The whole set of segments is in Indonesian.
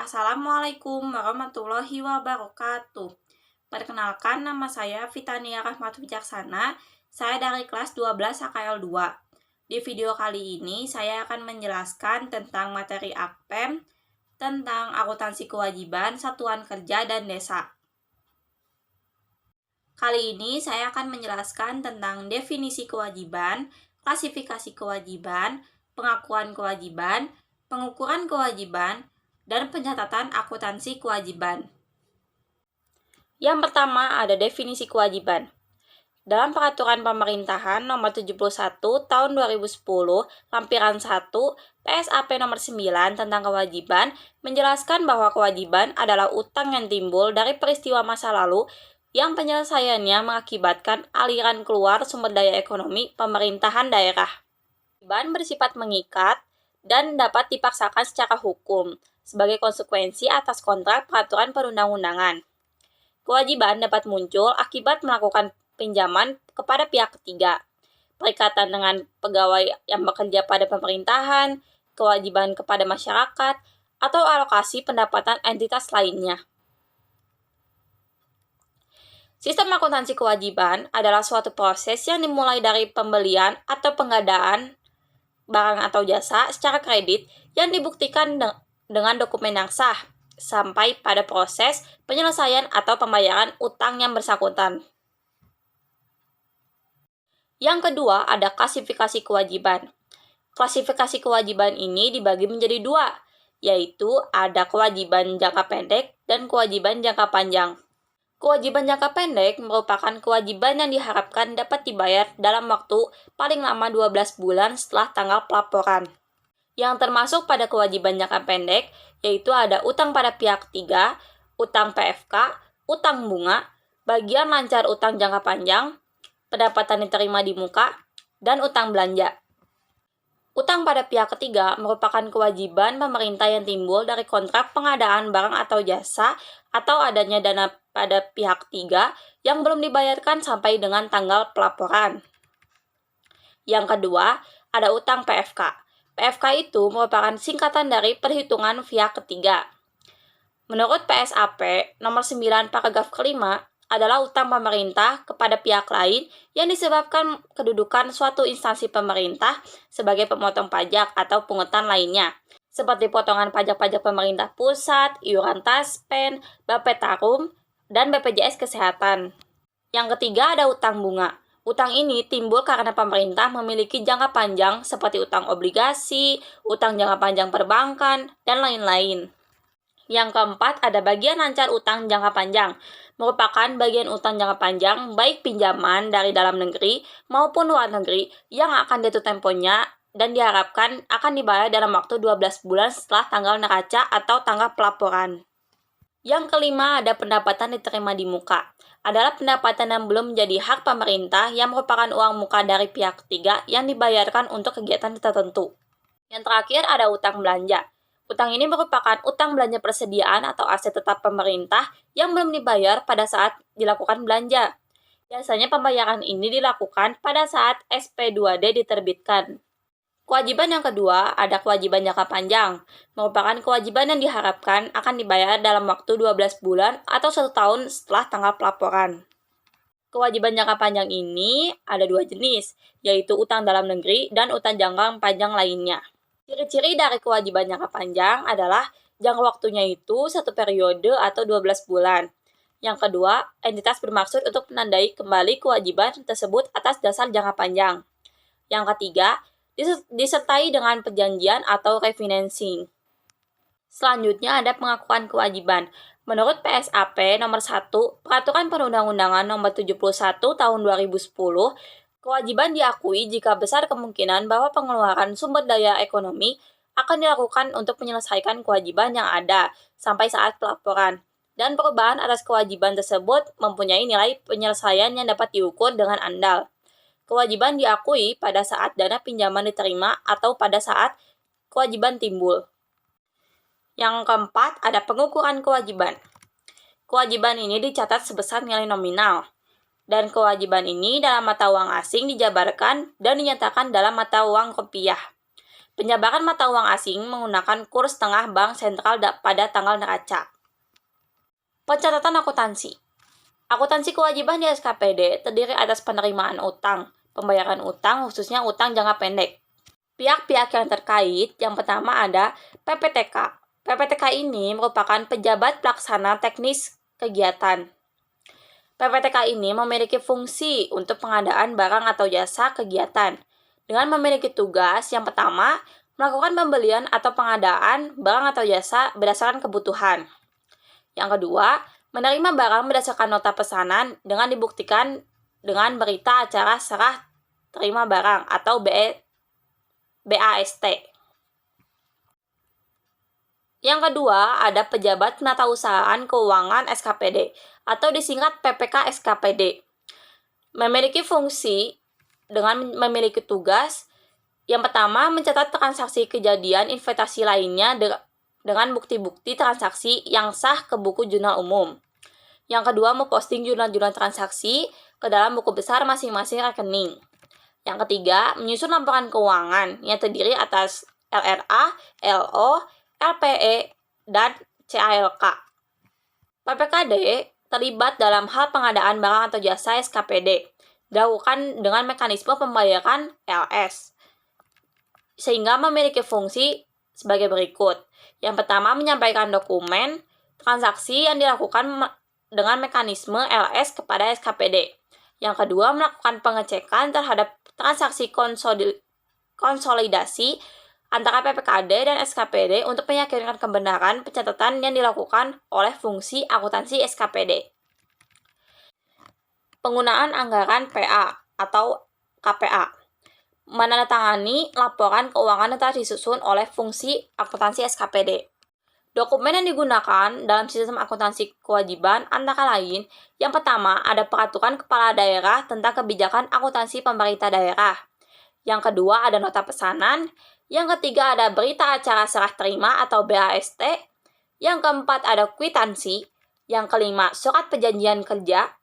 Assalamualaikum warahmatullahi wabarakatuh. Perkenalkan, nama saya Fitania Rahmat Wijaksana. Saya dari kelas 12 HKL 2. Di video kali ini saya akan menjelaskan tentang materi AKPEM tentang akuntansi kewajiban, satuan kerja, dan desa. Kali ini saya akan menjelaskan tentang definisi kewajiban, klasifikasi kewajiban, pengakuan kewajiban, pengukuran kewajiban, dan pencatatan akuntansi kewajiban. Yang pertama ada definisi kewajiban. Dalam Peraturan Pemerintahan Nomor 71 Tahun 2010, Lampiran 1, PSAP Nomor 9 tentang kewajiban menjelaskan bahwa kewajiban adalah utang yang timbul dari peristiwa masa lalu yang penyelesaiannya mengakibatkan aliran keluar sumber daya ekonomi pemerintahan daerah. Kewajiban bersifat mengikat dan dapat dipaksakan secara hukum sebagai konsekuensi atas kontrak peraturan perundang-undangan. Kewajiban dapat muncul akibat melakukan pinjaman kepada pihak ketiga, perikatan dengan pegawai yang bekerja pada pemerintahan, kewajiban kepada masyarakat, atau alokasi pendapatan entitas lainnya. Sistem akuntansi kewajiban adalah suatu proses yang dimulai dari pembelian atau pengadaan barang atau jasa secara kredit yang dibuktikan dengan dokumen yang sah, sampai pada proses penyelesaian atau pembayaran utang yang bersangkutan. Yang kedua, ada klasifikasi kewajiban. Klasifikasi kewajiban ini dibagi menjadi dua, yaitu ada kewajiban jangka pendek dan kewajiban jangka panjang. Kewajiban jangka pendek merupakan kewajiban yang diharapkan dapat dibayar dalam waktu paling lama 12 bulan setelah tanggal pelaporan. Yang termasuk pada kewajiban jangka pendek yaitu ada utang pada pihak ketiga, utang PFK, utang bunga, bagian lancar utang jangka panjang, pendapatan diterima di muka, dan utang belanja. Utang pada pihak ketiga merupakan kewajiban pemerintah yang timbul dari kontrak pengadaan barang atau jasa atau adanya dana pada pihak ketiga yang belum dibayarkan sampai dengan tanggal pelaporan. Yang kedua, ada utang PFK. PFK itu merupakan singkatan dari perhitungan pihak ketiga. Menurut PSAP nomor 9 paragraf kelima adalah utang pemerintah kepada pihak lain yang disebabkan kedudukan suatu instansi pemerintah sebagai pemotong pajak atau pungutan lainnya, seperti potongan pajak-pajak pemerintah pusat, iuran taspen, Bapetarum, dan BPJS Kesehatan. Yang ketiga ada utang bunga. Utang ini timbul karena pemerintah memiliki jangka panjang seperti utang obligasi, utang jangka panjang perbankan, dan lain-lain. Yang keempat ada bagian lancar utang jangka panjang. Merupakan bagian utang jangka panjang baik pinjaman dari dalam negeri maupun luar negeri yang akan jatuh temponya dan diharapkan akan dibayar dalam waktu 12 bulan setelah tanggal neraca atau tanggal pelaporan. Yang kelima ada pendapatan diterima di muka. Adalah pendapatan yang belum menjadi hak pemerintah yang merupakan uang muka dari pihak ketiga yang dibayarkan untuk kegiatan tertentu. Yang terakhir ada utang belanja. Utang ini merupakan utang belanja persediaan atau aset tetap pemerintah yang belum dibayar pada saat dilakukan belanja. Biasanya pembayaran ini dilakukan pada saat SP2D diterbitkan. Kewajiban yang kedua ada kewajiban jangka panjang, merupakan kewajiban yang diharapkan akan dibayar dalam waktu 12 bulan atau 1 tahun setelah tanggal pelaporan. Kewajiban jangka panjang ini ada dua jenis, yaitu utang dalam negeri dan utang jangka panjang lainnya. Ciri-ciri dari kewajiban jangka panjang adalah jangka waktunya itu 1 periode atau 12 bulan. Yang kedua, entitas bermaksud untuk menandai kembali kewajiban tersebut atas dasar jangka panjang. Yang ketiga, disertai dengan perjanjian atau refinancing. Selanjutnya ada pengakuan kewajiban. Menurut PSAP nomor 1 Peraturan Perundang-undangan nomor 71 tahun 2010, kewajiban diakui jika besar kemungkinan bahwa pengeluaran sumber daya ekonomi akan dilakukan untuk menyelesaikan kewajiban yang ada sampai saat pelaporan, dan perubahan atas kewajiban tersebut mempunyai nilai penyelesaian yang dapat diukur dengan andal. Kewajiban diakui pada saat dana pinjaman diterima atau pada saat kewajiban timbul. Yang keempat, ada pengukuran kewajiban. Kewajiban ini dicatat sebesar nilai nominal, dan kewajiban ini dalam mata uang asing dijabarkan dan dinyatakan dalam mata uang rupiah. Penjabaran mata uang asing menggunakan kurs tengah bank sentral pada tanggal neraca. Pencatatan akuntansi. Akuntansi kewajiban di SKPD terdiri atas penerimaan utang, pembayaran utang khususnya utang jangka pendek. Pihak-pihak yang terkait, yang pertama ada PPTK. PPTK ini merupakan pejabat pelaksana teknis kegiatan. PPTK ini memiliki fungsi untuk pengadaan barang atau jasa kegiatan, dengan memiliki tugas yang pertama, melakukan pembelian atau pengadaan barang atau jasa berdasarkan kebutuhan. Yang kedua, menerima barang berdasarkan nota pesanan dengan dibuktikan dengan berita acara serah terima barang atau BAST. Yang kedua, ada pejabat penatausahaan keuangan SKPD atau disingkat PPK SKPD. Memiliki fungsi dengan memiliki tugas yang pertama, mencatat transaksi kejadian investasi lainnya dengan bukti-bukti transaksi yang sah ke buku jurnal umum. Yang kedua, memposting jurnal-jurnal transaksi ke dalam buku besar masing-masing rekening. Yang ketiga, menyusun laporan keuangan yang terdiri atas LRA, LO, LPE, dan CALK. PPKD terlibat dalam hal pengadaan barang atau jasa SKPD, dilakukan dengan mekanisme pembayaran LS, sehingga memiliki fungsi sebagai berikut. Yang pertama, menyampaikan dokumen transaksi yang dilakukan dengan mekanisme LS kepada SKPD. Yang kedua, melakukan pengecekan terhadap transaksi konsolidasi antara PPKD dan SKPD untuk meyakinkan kebenaran pencatatan yang dilakukan oleh fungsi akuntansi SKPD. Penggunaan anggaran PA atau KPA. Menandatangani laporan keuangan yang telah disusun oleh fungsi akuntansi SKPD. Dokumen yang digunakan dalam sistem akuntansi kewajiban antara lain, yang pertama ada peraturan kepala daerah tentang kebijakan akuntansi pemerintah daerah. Yang kedua ada nota pesanan. Yang ketiga ada berita acara serah terima atau BAST. Yang keempat ada kwitansi. Yang kelima surat perjanjian kerja.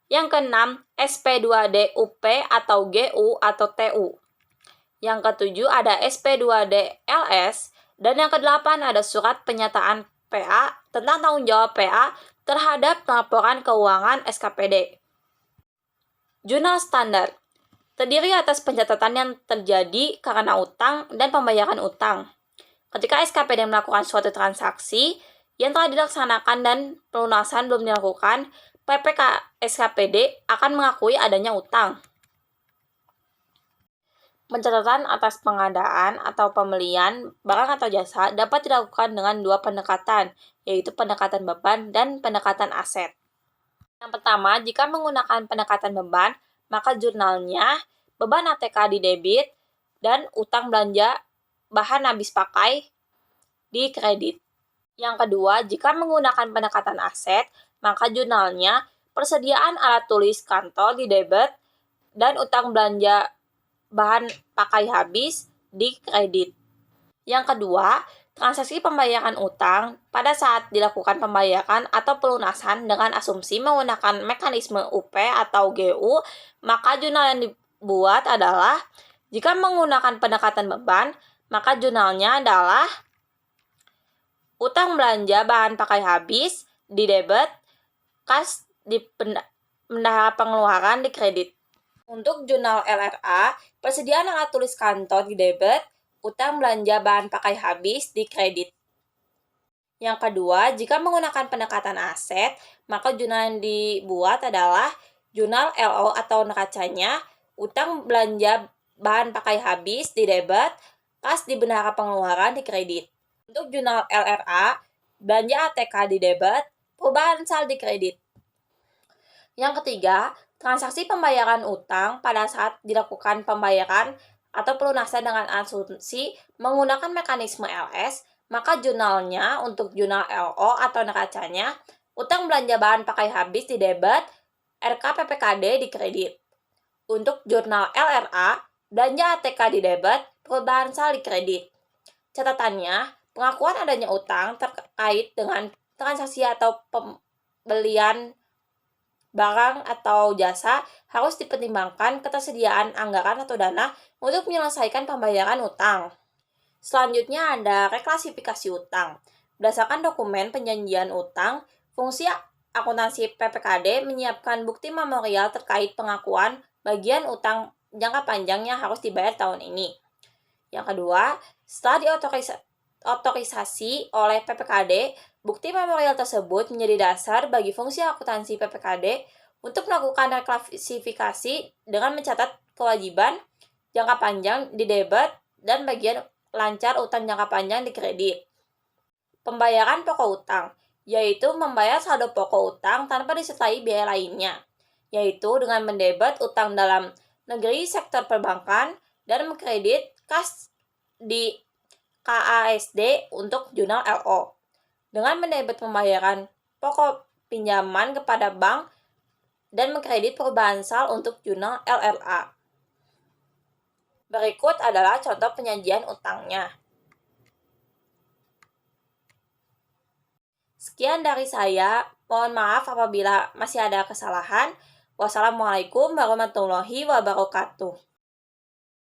Yang keenam SP2D UP atau GU atau TU. Yang ketujuh ada SP2D LS. Dan yang kedelapan ada surat penyataan PA tentang tanggung jawab PA terhadap laporan keuangan SKPD. Jurnal standar terdiri atas pencatatan yang terjadi karena utang dan pembayaran utang. Ketika SKPD melakukan suatu transaksi yang telah dilaksanakan dan pelunasan belum dilakukan, PPK SKPD akan mengakui adanya utang. Pencatatan atas pengadaan atau pembelian barang atau jasa dapat dilakukan dengan dua pendekatan, yaitu pendekatan beban dan pendekatan aset. Yang pertama, jika menggunakan pendekatan beban, maka jurnalnya beban ATK di debit dan utang belanja bahan habis pakai di kredit. Yang kedua, jika menggunakan pendekatan aset, maka jurnalnya persediaan alat tulis kantor di debit dan utang belanja bahan pakai habis di kredit. Yang kedua, transaksi pembayaran utang pada saat dilakukan pembayaran atau pelunasan dengan asumsi menggunakan mekanisme UP atau GU, maka jurnal yang dibuat adalah jika menggunakan pendekatan beban, maka jurnalnya adalah utang belanja bahan pakai habis di debit, kas di bendahara pengeluaran di kredit. Untuk jurnal LRA, persediaan alat tulis kantor di debit, utang belanja bahan pakai habis di kredit. Yang kedua, jika menggunakan pendekatan aset, maka jurnal yang dibuat adalah jurnal LO atau neracanya, utang belanja bahan pakai habis di debit, kas di bendahara pengeluaran di kredit. Untuk jurnal LRA, belanja ATK di debit, perubahan saldo di kredit. Yang ketiga, transaksi pembayaran utang pada saat dilakukan pembayaran atau pelunasan dengan asumsi menggunakan mekanisme LS, maka jurnalnya untuk jurnal LO atau neracanya, utang belanja bahan pakai habis di debit, RK PPKD di kredit. Untuk jurnal LRA, belanja ATK di debit, perubahan saldo di kredit. Catatannya, pengakuan adanya utang terkait dengan transaksi atau pembelian barang atau jasa harus dipertimbangkan ketersediaan anggaran atau dana untuk menyelesaikan pembayaran utang. Selanjutnya ada reklasifikasi utang. Berdasarkan dokumen penjanjian utang, fungsi akuntansi PPKD menyiapkan bukti memorial terkait pengakuan bagian utang jangka panjang yang harus dibayar tahun ini. Yang kedua, setelah diotorisasi oleh PPKD, bukti memorial tersebut menjadi dasar bagi fungsi akuntansi PPKD untuk melakukan reklasifikasi dengan mencatat kewajiban jangka panjang di debit dan bagian lancar utang jangka panjang di kredit. Pembayaran pokok utang, yaitu membayar saldo pokok utang tanpa disertai biaya lainnya, yaitu dengan mendebet utang dalam negeri sektor perbankan dan mengkredit kas di KASD untuk jurnal LO. Dengan mendebet pembayaran pokok pinjaman kepada bank dan mengkredit perubahan sal untuk jurnal LLA. Berikut adalah contoh penyajian utangnya. Sekian dari saya. Mohon maaf apabila masih ada kesalahan. Wassalamualaikum warahmatullahi wabarakatuh.